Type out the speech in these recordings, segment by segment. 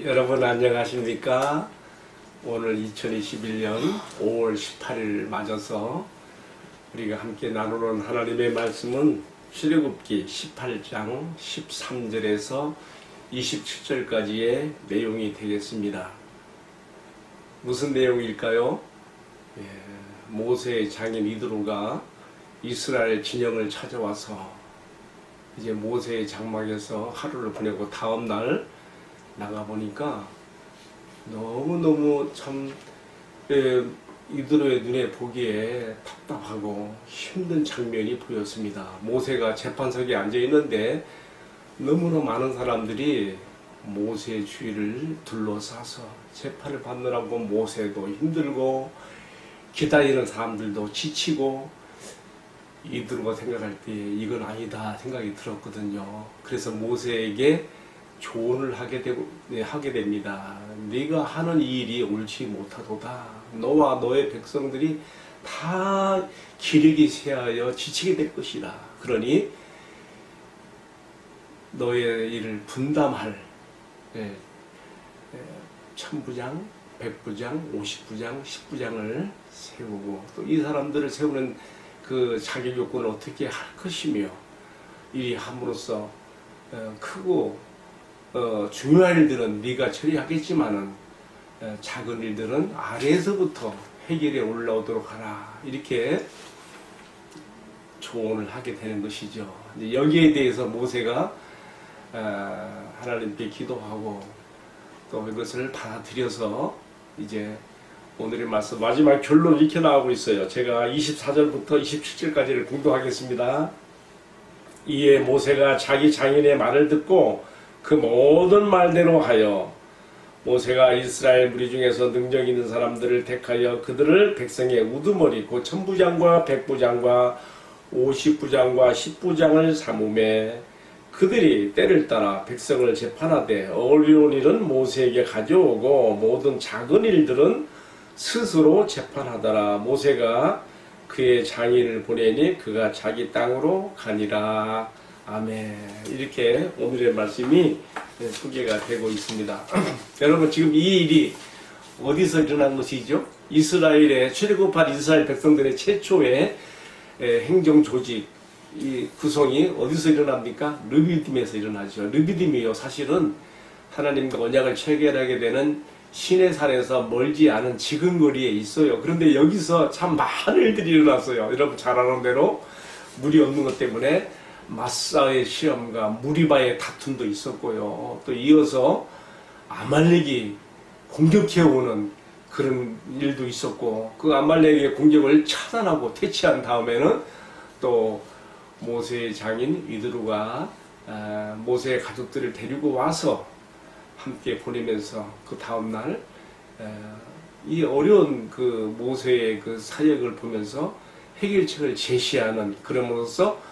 여러분 안녕하십니까? 오늘 2021년 5월 18일 맞아서 우리가 함께 나누는 하나님의 말씀은 출애굽기 18장 13절에서 27절까지의 내용이 되겠습니다. 무슨 내용일까요? 모세의 장인 이드로가 이스라엘 진영을 찾아와서 이제 모세의 장막에서 하루를 보내고 다음날 나가보니까 너무너무 참 이드로의 눈에 보기에 답답하고 힘든 장면이 보였습니다. 모세가 재판석에 앉아있는데 너무나 많은 사람들이 모세의 주위를 둘러싸서 재판을 받느라고 모세도 힘들고 기다리는 사람들도 지치고 이드로가 생각할 때 이건 아니다 생각이 들었거든요. 그래서 모세에게 조언을 하게 됩니다. 네가 하는 이 일이 옳지 못하도다. 너와 너의 백성들이 다 기력이 쇠하여 지치게 될 것이다. 그러니 너의 일을 분담할 천부장, 백부장, 50부장, 10부장을 세우고 또 이 사람들을 세우는 그 자격 요건을 어떻게 할 것이며 일이 함으로써 크고 중요한 일들은 네가 처리하겠지만은 작은 일들은 아래에서부터 해결에 올라오도록 하라 이렇게 조언을 하게 되는 것이죠. 여기에 대해서 모세가 하나님께 기도하고 또 이것을 받아들여서 이제 오늘의 말씀 마지막 결론을 이렇게 나오고 있어요. 제가 24절부터 27절까지를 공독하겠습니다. 이에 모세가 자기 장인의 말을 듣고 그 모든 말대로 하여 모세가 이스라엘 무리 중에서 능력 있는 사람들을 택하여 그들을 백성의 우두머리 곧 천부장과 백부장과 50부장과 10부장을 삼음에 그들이 때를 따라 백성을 재판하되 어려운 일은 모세에게 가져오고 모든 작은 일들은 스스로 재판하더라. 모세가 그의 장인을 보내니 그가 자기 땅으로 가니라. 아멘. 이렇게 오늘의 말씀이 소개가 되고 있습니다. 여러분 지금 이 일이 어디서 일어난 것이죠? 이스라엘의 출애굽한 이스라엘 백성들의 최초의 행정 조직 이 구성이 어디서 일어납니까? 르비딤에서 일어나죠. 르비딤이요 사실은 하나님과 언약을 체결하게 되는 시내산에서 멀지 않은 지근거리에 있어요. 그런데 여기서 참 많은 일들이 일어났어요. 여러분 잘 아는 대로 물이 없는 것 때문에 마사의 시험과 무리바의 다툼도 있었고요. 또 이어서 아말렉이 공격해오는 그런 일도 있었고 그 아말렉의 공격을 차단하고 퇴치한 다음에는 또 모세의 장인 이드로가 모세의 가족들을 데리고 와서 함께 보내면서 그 다음날 이 어려운 그 모세의 그 사역을 보면서 해결책을 제시하는 그럼으로써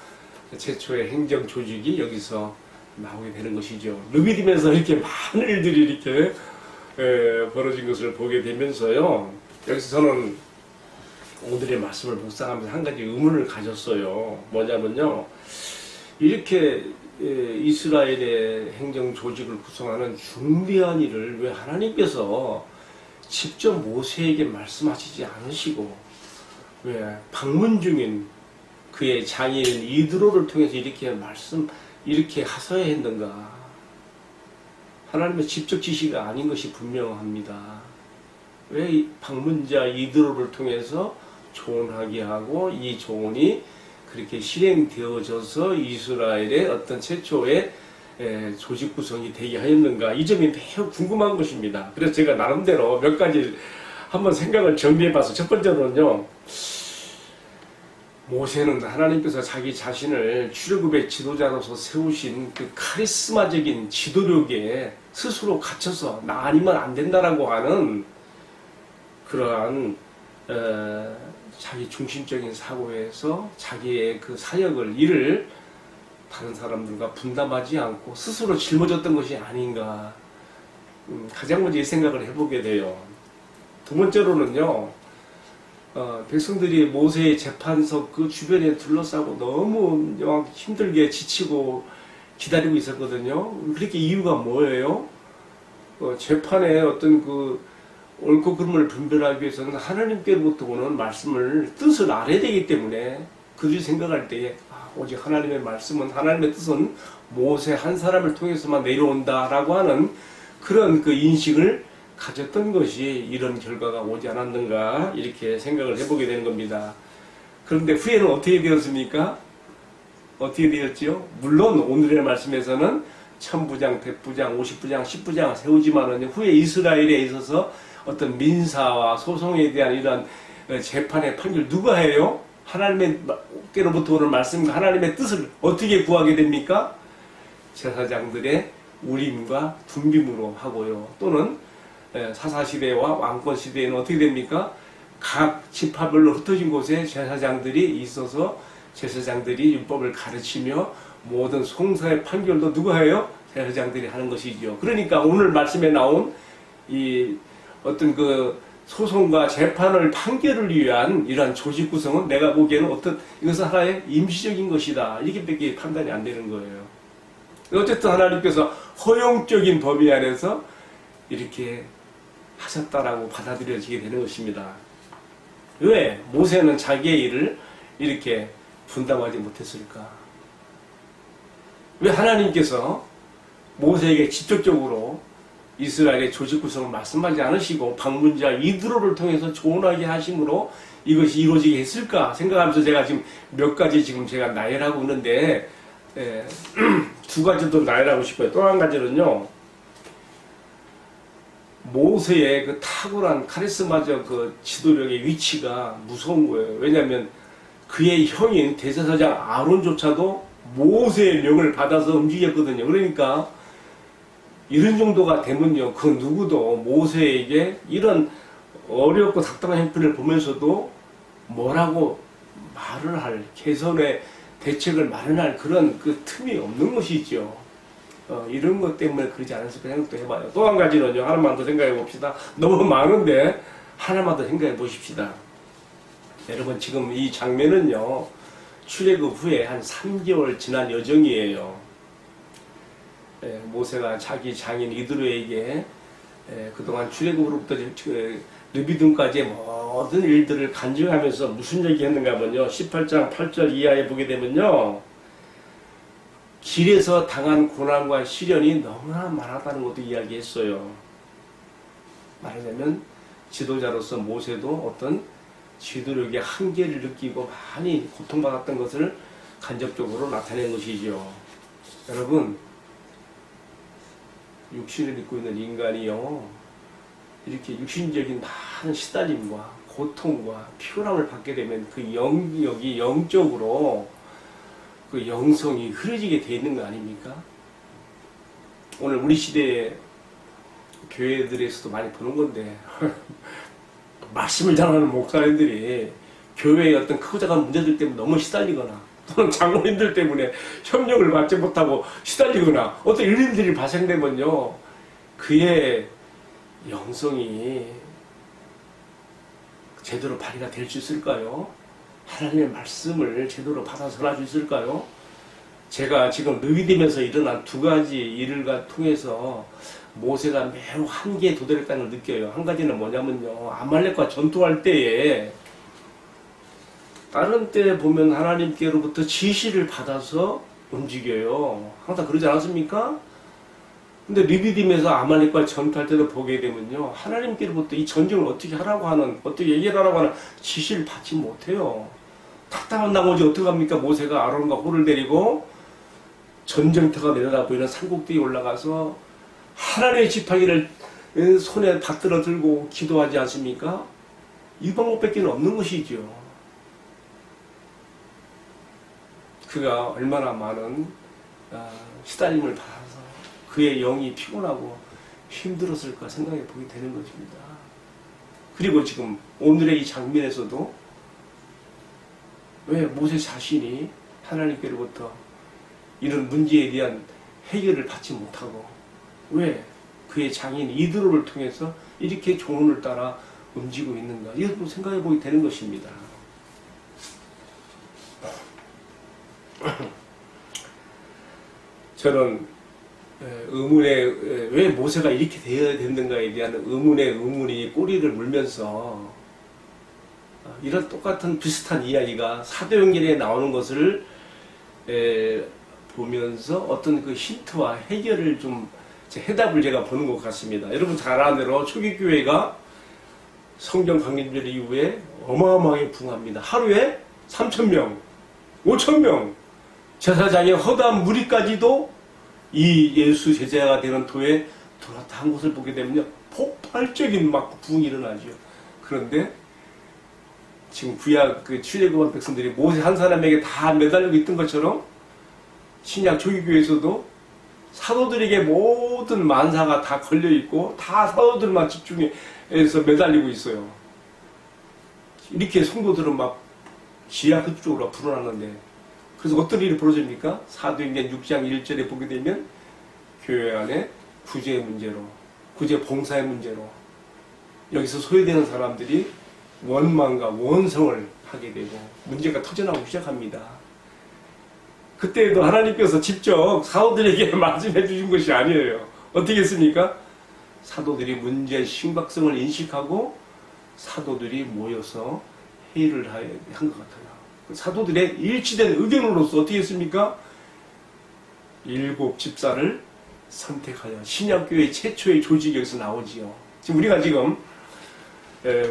최초의 행정 조직이 여기서 나오게 되는 것이죠. 르비딤에서 이렇게 많은 일들이 이렇게 벌어진 것을 보게 되면서요. 여기서 저는 오늘의 말씀을 묵상하면서 한 가지 의문을 가졌어요. 뭐냐면요. 이렇게 이스라엘의 행정 조직을 구성하는 중대한 일을 왜 하나님께서 직접 모세에게 말씀하시지 않으시고 왜 방문 중인 그의 장인 이드로를 통해서 이렇게 하셔야 했는가? 하나님의 직접 지시가 아닌 것이 분명합니다. 왜 이 방문자 이드로를 통해서 조언하게 하고 이 조언이 그렇게 실행되어져서 이스라엘의 어떤 최초의 조직 구성이 되게 하였는가? 이 점이 매우 궁금한 것입니다. 그래서 제가 나름대로 몇 가지 한번 생각을 정리해봐서 첫 번째로는요. 모세는 하나님께서 자기 자신을 출애굽의 지도자로서 세우신 그 카리스마적인 지도력에 스스로 갇혀서 나 아니면 안 된다라고 하는 그러한 자기 중심적인 사고에서 자기의 그 사역을 일을 다른 사람들과 분담하지 않고 스스로 짊어졌던 것이 아닌가 가장 먼저 이 생각을 해보게 돼요. 두 번째로는요. 백성들이 모세의 재판석 그 주변에 둘러싸고 너무 힘들게 지치고 기다리고 있었거든요. 그렇게 이유가 뭐예요? 재판의 어떤 그 옳고 그름을 분별하기 위해서는 하나님께로부터 오는 뜻을 알아야 되기 때문에 그들이 생각할 때에 오직 하나님의 말씀은 하나님의 뜻은 모세 한 사람을 통해서만 내려온다라고 하는 그런 그 인식을 가졌던 것이 이런 결과가 오지 않았는가 이렇게 생각을 해보게 되는 겁니다. 그런데 후에는 어떻게 되었습니까? 어떻게 되었지요? 물론 오늘의 말씀에서는 1000부장, 100부장, 50부장, 10부장을 세우지만은 후에 이스라엘에 있어서 어떤 민사와 소송에 대한 이런 재판의 판결 누가 해요? 하나님께로부터 오는 말씀과 하나님의 뜻을 어떻게 구하게 됩니까? 제사장들의 우림과 둠빔으로 하고요. 또는 사사시대와 왕권시대에는 어떻게 됩니까? 각 지파별로 흩어진 곳에 제사장들이 있어서 제사장들이 율법을 가르치며 모든 송사의 판결도 누가 해요? 제사장들이 하는 것이죠. 그러니까 오늘 말씀에 나온 이 어떤 그 소송과 재판을 판결을 위한 이러한 조직 구성은 내가 보기에는 이것은 하나의 임시적인 것이다. 이렇게밖에 판단이 안 되는 거예요. 어쨌든 하나님께서 허용적인 범위 안에서 이렇게 하셨다라고 받아들여지게 되는 것입니다. 왜 모세는 자기의 일을 이렇게 분담하지 못했을까? 왜 하나님께서 모세에게 직접적으로 이스라엘의 조직 구성을 말씀하지 않으시고 방문자 이드로를 통해서 조언하게 하심으로 이것이 이루어지게 했을까 생각하면서 제가 지금 몇 가지 제가 나열하고 있는데 두 가지 더 나열하고 싶어요. 또 한 가지는요. 모세의 그 탁월한 카리스마적 그 지도력의 위치가 무서운 거예요. 왜냐하면 그의 형인 대제사장 아론조차도 모세의 명을 받아서 움직였거든요. 그러니까 이런 정도가 되면요, 그 누구도 모세에게 이런 어렵고 답답한 형편을 보면서도 뭐라고 말을 할, 개선의 대책을 마련할 그런 그 틈이 없는 것이죠. 이런 것 때문에 그러지 않았을까 생각도 해봐요. 또 한 가지는요, 하나만 더 생각해 봅시다. 너무 많은데 하나만 더 생각해 보십시다. 여러분, 지금 이 장면은요, 출애굽 후에 한 3개월 지난 여정이에요. 모세가 자기 장인 이드로에게 그동안 출애굽으로부터 르비딤까지의 모든 일들을 간증하면서 무슨 얘기했는가 하면요. 18장 8절 이하에 보게 되면요. 길에서 당한 고난과 시련이 너무나 많았다는 것도 이야기했어요. 말하자면 지도자로서 모세도 어떤 지도력의 한계를 느끼고 많이 고통받았던 것을 간접적으로 나타낸 것이죠. 여러분, 육신을 입고 있는 인간이요, 이렇게 육신적인 많은 시달림과 고통과 피곤함을 받게 되면 그 영역이 영적으로 그 영성이 흐려지게 돼 있는 거 아닙니까? 오늘 우리 시대의 교회들에서도 많이 보는 건데 말씀을 잘하는 목사님들이 교회의 어떤 크고 작은 문제들 때문에 너무 시달리거나 또는 장로님들 때문에 협력을 받지 못하고 시달리거나 어떤 일들이 발생되면요, 그의 영성이 제대로 발휘가 될 수 있을까요? 하나님의 말씀을 제대로 받아 전할 수 있을까요? 제가 지금 느비딤에서 일어난 두 가지 일을 통해서 모세가 매우 한계에 도달했다는 걸 느껴요. 한 가지는 뭐냐면요, 아말렉과 전투할 때에 다른 때 보면 하나님께로부터 지시를 받아서 움직여요. 항상 그러지 않았습니까? 근데 느비딤에서 아말렉과 전투할 때도 보게 되면요, 하나님께로부터 이 전쟁을 어떻게 하라고 하는, 어떻게 얘기를 하라고 하는 지시를 받지 못해요. 답답한 나머지 어떡합니까? 모세가 아론과 홀을 데리고 전쟁터가 내려다 보이는 산꼭대기에 올라가서 하나님의 지팡이를 손에 받들어 들고 기도하지 않습니까? 이 방법밖에 없는 것이죠. 그가 얼마나 많은 시달림을 받아서 그의 영이 피곤하고 힘들었을까 생각해 보게 되는 것입니다. 그리고 지금 오늘의 이 장면에서도 왜 모세 자신이 하나님께로부터 이런 문제에 대한 해결을 받지 못하고 왜 그의 장인 이드로를 통해서 이렇게 조언을 따라 움직이고 있는가, 이것도 생각해 보게 되는 것입니다. 저는 왜 모세가 이렇게 되어야 되는가에 대한 의문이 꼬리를 물면서 이런 똑같은 비슷한 이야기가 사도행전에 나오는 것을 보면서 어떤 그 힌트와 해결을 좀 해답을 제가 보는 것 같습니다. 여러분 잘 아는 대로 초기 교회가 성경 강림절 이후에 어마어마하게 부흥합니다. 하루에 3,000명, 5,000명, 제사장의 허다한 무리까지도 이 예수 제자가 되는 도에 들어왔다 한 것을 보게 되면요, 폭발적인 막 부흥이 일어나죠. 그런데 지금 구약 그 출애굽한 백성들이 모세 한 사람에게 다 매달리고 있던 것처럼 신약 초기교회에서도 사도들에게 모든 만사가 다 걸려 있고 다 사도들만 집중해서 매달리고 있어요. 이렇게 성도들은 막 지하급적으로 불어나는데, 그래서 어떤 일이 벌어집니까? 사도행전 6장 1절에 보게 되면 교회 안에 구제 문제로, 구제 봉사의 문제로 여기서 소외되는 사람들이 원망과 원성을 하게 되고 문제가 터져나오기 시작합니다. 그때에도 하나님께서 직접 사도들에게 말씀해 주신 것이 아니에요. 어떻게 했습니까? 사도들이 문제의 심각성을 인식하고 사도들이 모여서 회의를 한 것 같아요. 사도들의 일치된 의견으로서 어떻게 했습니까? 7 집사를 선택하여 신약교회 최초의 조직이 여기서 나오지요. 지금 우리가 지금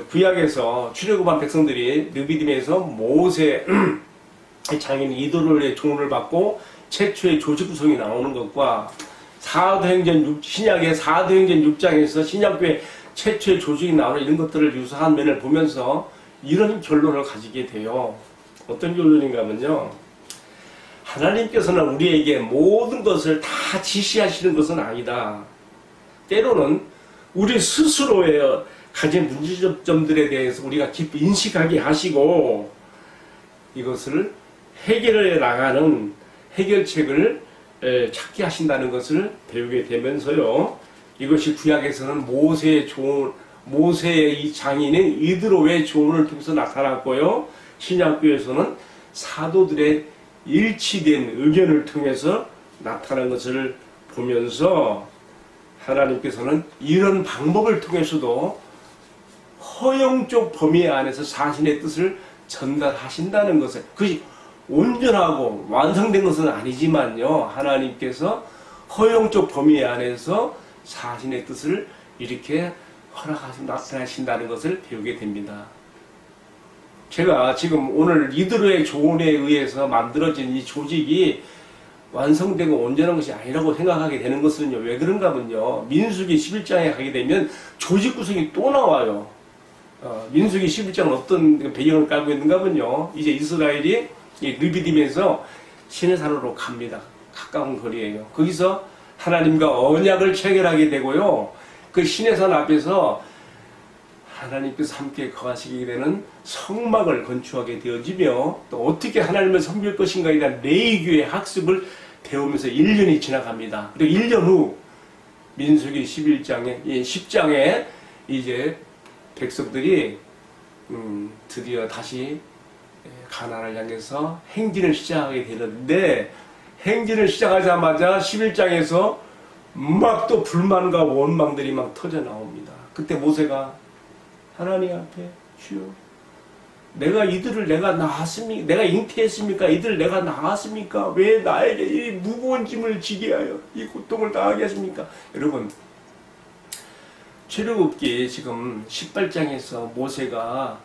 구약에서 출애굽한 백성들이 느비딤에서 모세 장인 이도로의 조언을 받고 최초의 조직 구성이 나오는 것과 신약의 사도행전 6장에서 신약교회 최초의 조직이 나오는 이런 것들을 유사한 면을 보면서 이런 결론을 가지게 돼요. 어떤 결론인가 하면요, 하나님께서는 우리에게 모든 것을 다 지시하시는 것은 아니다. 때로는 우리 스스로의 가진 문제점들에 대해서 우리가 깊이 인식하게 하시고 이것을 해결해 나가는 해결책을 찾게 하신다는 것을 배우게 되면서요, 이것이 구약에서는 모세의 이 장인인 이드로의 조언을 통해서 나타났고요, 신약교에서는 사도들의 일치된 의견을 통해서 나타난 것을 보면서 하나님께서는 이런 방법을 통해서도 허용적 범위 안에서 자신의 뜻을 전달하신다는 것을, 그것이 온전하고 완성된 것은 아니지만요, 하나님께서 허용적 범위 안에서 자신의 뜻을 이렇게 허락하시고 나타나신다는 것을 배우게 됩니다. 제가 지금 오늘 이드로의 조언에 의해서 만들어진 이 조직이 완성되고 온전한 것이 아니라고 생각하게 되는 것은요, 왜 그런가 하면요, 민수기 11장에 가게 되면 조직 구성이 또 나와요. 민수기 11장은 어떤 배경을 깔고 있는가 하면요, 이제 이스라엘이 느비딤에서 시내산으로 갑니다. 가까운 거리예요. 거기서 하나님과 언약을 체결하게 되고요, 그 시내산 앞에서 하나님께서 함께 거하시게 되는 성막을 건축하게 되어지며, 또 어떻게 하나님을 섬길 것인가에 대한 레위기의 학습을 배우면서 1년이 지나갑니다. 그리고 1년 후 민수기 10장에 이제 백성들이 드디어 다시 가나안을 향해서 행진을 시작하게 되는데, 행진을 시작하자마자 11장에서 막 또 불만과 원망들이 막 터져 나옵니다. 그때 모세가 하나님 앞에 주여 내가 이들을 낳았습니까? 내가 잉태했습니까? 이들을 내가 낳았습니까? 왜 나에게 이 무거운 짐을 지게 하여 이 고통을 당하게 하십니까? 여러분 출애굽기 지금 18장에서 모세가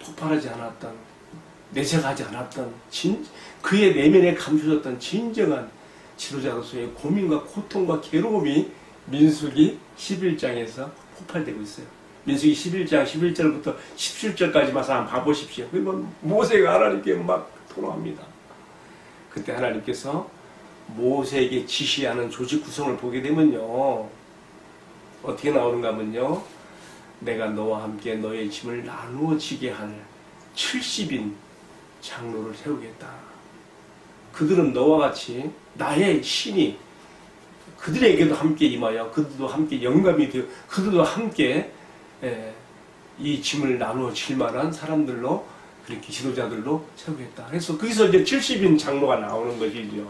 폭발하지 않았던 내색하지 않았던 그의 내면에 감춰졌던 진정한 지도자로서의 고민과 고통과 괴로움이 민수기 11장에서 폭발되고 있어요. 민수기 11장 11절부터 17절까지만 한번 봐보십시오. 그러면 모세가 하나님께 막 토로합니다. 그때 하나님께서 모세에게 지시하는 조직 구성을 보게 되면요. 어떻게 나오는가 하면요. 내가 너와 함께 너의 짐을 나누어 지게 할 70인 장로를 세우겠다. 그들은 너와 같이 나의 신이 그들에게도 함께 임하여 그들도 함께 영감이 되어 그들도 함께 이 짐을 나누어 질 만한 사람들로 그렇게 지도자들로 세우겠다. 그래서 거기서 이제 70인 장로가 나오는 것이죠.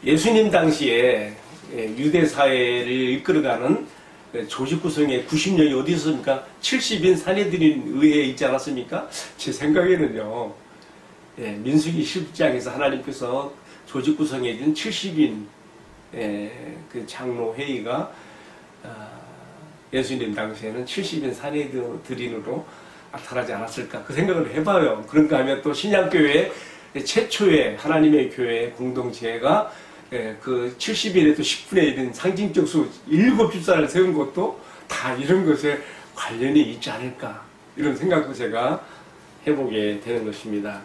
예수님 당시에 유대 사회를 이끌어가는 조직 구성의 90년이 어디 있습니까? 70인 사내들인 의회에 있지 않았습니까? 제 생각에는요. 민수기 10장에서 하나님께서 조직 구성에 있는 70인 그 장로 회의가 예수님 당시에는 70인 사내들인으로 나타나지 않았을까 그 생각을 해봐요. 그런가 하면 또 신약교회 최초의 하나님의 교회 공동체가 그 70인에 또 10분의 1인 상징적 수 7집사를 세운 것도 다 이런 것에 관련이 있지 않을까 이런 생각도 제가 해보게 되는 것입니다.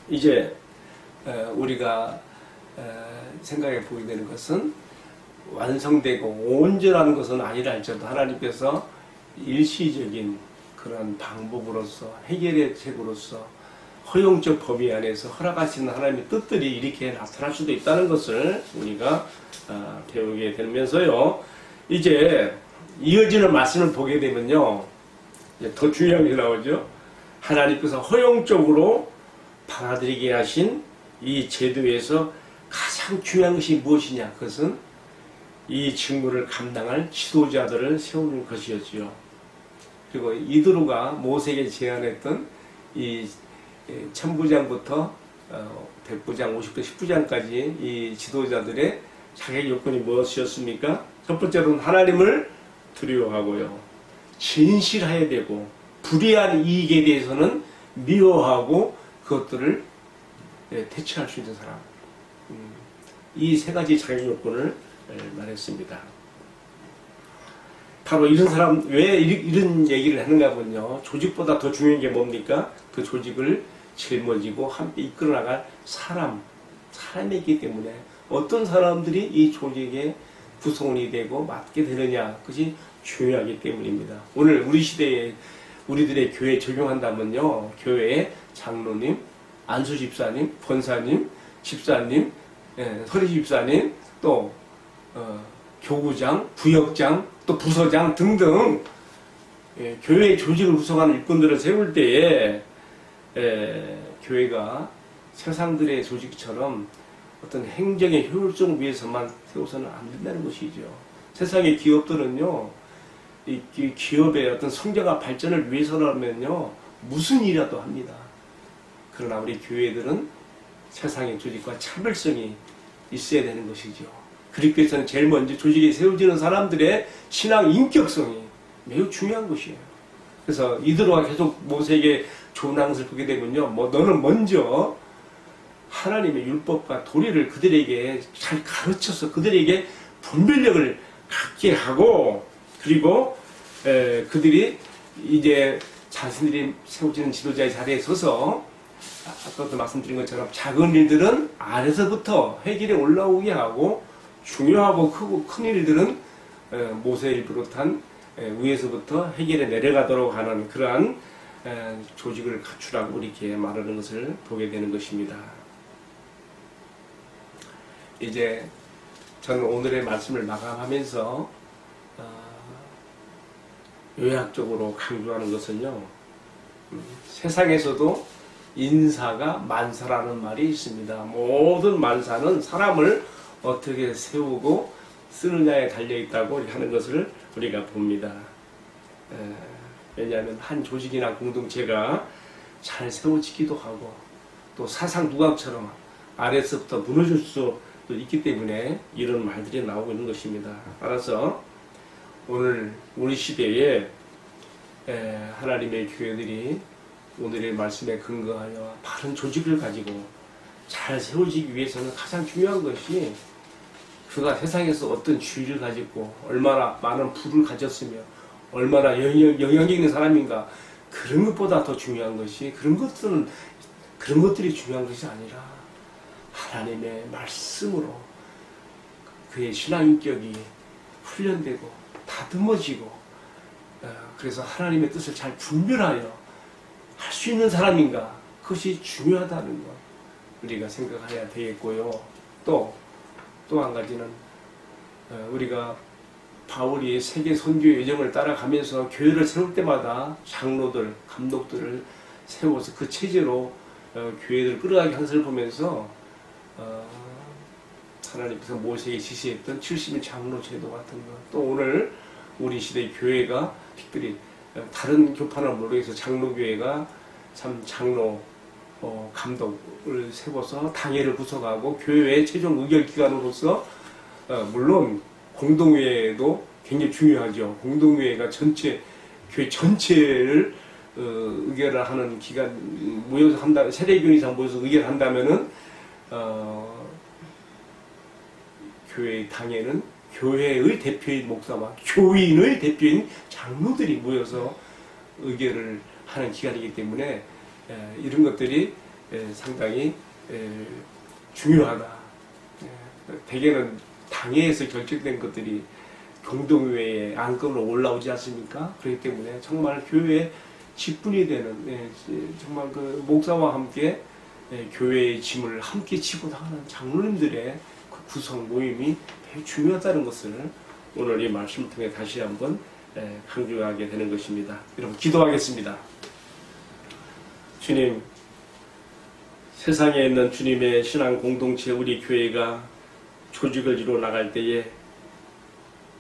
이제 우리가 생각해 보게 되는 것은 완성되고 온전한 것은 아니라 할지라도 하나님께서 일시적인 그런 방법으로서 해결의 책으로서 허용적 범위 안에서 허락하시는 하나님의 뜻들이 이렇게 나타날 수도 있다는 것을 우리가 배우게 되면서요. 이제 이어지는 말씀을 보게 되면요. 이제 더 중요한 게 나오죠. 하나님께서 허용적으로 받아들이게 하신 이 제도에서 가장 중요한 것이 무엇이냐? 그것은 이 직무를 감당할 지도자들을 세우는 것이었지요. 그리고 이드로가 모세에게 제안했던 이 천부장부터 백부장, 50부, 10부장까지 이 지도자들의 자격 요건이 무엇이었습니까? 첫 번째로는 하나님을 두려워하고요. 진실해야 되고 불의한 이익에 대해서는 미워하고 그것들을 대처할 수 있는 사람. 이 세 가지 자격 요건을 말했습니다. 바로 이런 사람 왜 이런 얘기를 하는가 하면요. 조직보다 더 중요한 게 뭡니까? 그 조직을 짊어지고 함께 이끌어 나갈 사람이 있기 때문에 어떤 사람들이 이 조직의 구성원이 되고 맡게 되느냐 그것이 중요하기 때문입니다. 오늘 우리 시대에 우리들의 교회에 적용한다면요. 교회에 장로님, 안수집사님, 권사님, 집사님, 서리집사님, 또 교구장, 부역장, 또 부서장 등등 교회의 조직을 구성하는 일꾼들을 세울 때에 교회가 세상들의 조직처럼 어떤 행정의 효율성을 위해서만 세워서는 안 된다는 것이죠. 세상의 기업들은요, 이 기업의 어떤 성장과 발전을 위해서라면요, 무슨 일이라도 합니다. 그러나 우리 교회들은 세상의 조직과 차별성이 있어야 되는 것이죠. 그렇기 위해서는 제일 먼저 조직에 세워지는 사람들의 신앙 인격성이 매우 중요한 것이에요. 그래서 이드로가 계속 모세에게 좋은 항을 보게 되면요, 너는 먼저 하나님의 율법과 도리를 그들에게 잘 가르쳐서 그들에게 분별력을 갖게 하고, 그리고 그들이 이제 자신들이 세워지는 지도자의 자리에 서서 아까도 말씀드린 것처럼 작은 일들은 아래서부터 해결에 올라오게 하고, 중요하고 크고 큰 일들은 모세를 비롯한 위에서부터 해결에 내려가도록 하는 그러한 조직을 갖추라고 이렇게 말하는 것을 보게 되는 것입니다. 이제 저는 오늘의 말씀을 마감하면서 요약적으로 강조하는 것은요, 세상에서도 인사가 만사라는 말이 있습니다. 모든 만사는 사람을 어떻게 세우고 쓰느냐에 달려있다고 하는 것을 우리가 봅니다. 왜냐하면 한 조직이나 공동체가 잘 세워지기도 하고 또 사상 누각처럼 아래서부터 무너질 수도 있기 때문에 이런 말들이 나오고 있는 것입니다. 따라서 오늘 우리 시대에 하나님의 교회들이 오늘의 말씀에 근거하여 바른 조직을 가지고 잘 세워지기 위해서는 가장 중요한 것이 그가 세상에서 어떤 지위를 가지고 얼마나 많은 부를 가졌으며 얼마나 영향력 있는 사람인가, 그런 것보다 더 중요한 것이 그런 것들이 중요한 것이 아니라 하나님의 말씀으로 그의 신앙인격이 훈련되고 다듬어지고 그래서 하나님의 뜻을 잘 분별하여 할 수 있는 사람인가, 그것이 중요하다는 것 우리가 생각해야 되겠고요. 또 한 가지는 우리가 바울이 세계 선교 여정을 따라가면서 교회를 세울 때마다 장로들, 감독들을 세워서 그 체제로 교회를 끌어가게 한 것을 보면서 하나님께서 모세에게 지시했던 70인 장로 제도 같은 것, 또 오늘 우리 시대 교회가 특별히 다른 교파는 모르겠어 장로교회가 참 장로 감독을 세워서 당회를 구성하고 교회의 최종 의결기관으로서 물론 공동회도 굉장히 중요하죠. 공동회가 교회 전체를 의결을 하는 기관 모여서 한다, 세대교 이상 모여서 의결한다면은 교회 당회는 교회의 대표인 목사와 교인의 대표인 장로들이 모여서 의결을 하는 기관이기 때문에 이런 것들이 상당히 중요하다. 대개는 당회에서 결정된 것들이 공동회의 안건으로 올라오지 않습니까? 그렇기 때문에 정말 교회의 직분이 되는 정말 그 목사와 함께 교회의 짐을 함께 지고 나가는 장로님들의 그 구성 모임이 되게 중요하다는 것을 오늘 이 말씀을 통해 다시 한번 강조하게 되는 것입니다. 여러분 기도하겠습니다. 주님, 세상에 있는 주님의 신앙 공동체 우리 교회가 조직을 이루어 나갈 때에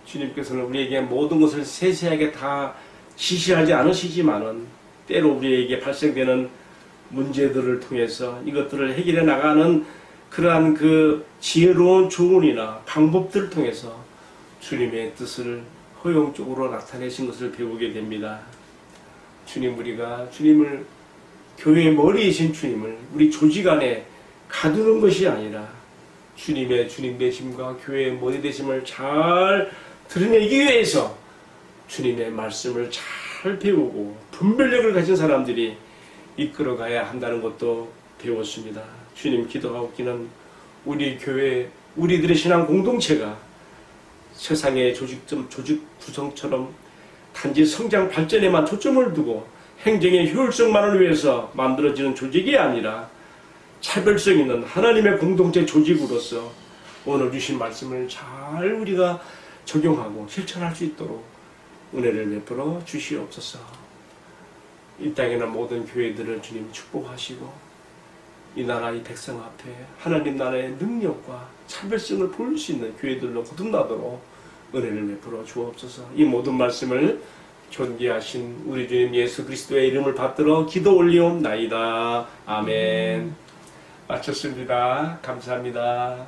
주님께서는 우리에게 모든 것을 세세하게 다 지시하지 않으시지만은 때로 우리에게 발생되는 문제들을 통해서 이것들을 해결해 나가는 그러한 그 지혜로운 조언이나 방법들을 통해서 주님의 뜻을 허용적으로 나타내신 것을 배우게 됩니다. 주님, 우리가 주님을 교회의 머리이신 주님을 우리 조직 안에 가두는 것이 아니라 주님의 주님 되심과 교회의 머리 되심을 잘 드러내기 위해서 주님의 말씀을 잘 배우고 분별력을 가진 사람들이 이끌어가야 한다는 것도 배웠습니다. 주님, 기도하옵기는 우리 교회, 우리들의 신앙 공동체가 세상의 조직 구성처럼 단지 성장 발전에만 초점을 두고 행정의 효율성만을 위해서 만들어지는 조직이 아니라 차별성 있는 하나님의 공동체 조직으로서 오늘 주신 말씀을 잘 우리가 적용하고 실천할 수 있도록 은혜를 베풀어 주시옵소서. 이 땅에 있는 모든 교회들을 주님 축복하시고 이 나라 이 백성 앞에 하나님 나라의 능력과 차별성을 보일 수 있는 교회들로 거듭나도록 은혜를 베풀어 주옵소서. 이 모든 말씀을 존귀하신 우리 주님 예수 그리스도의 이름을 받들어 기도 올리옵나이다. 아멘. 마쳤습니다. 감사합니다.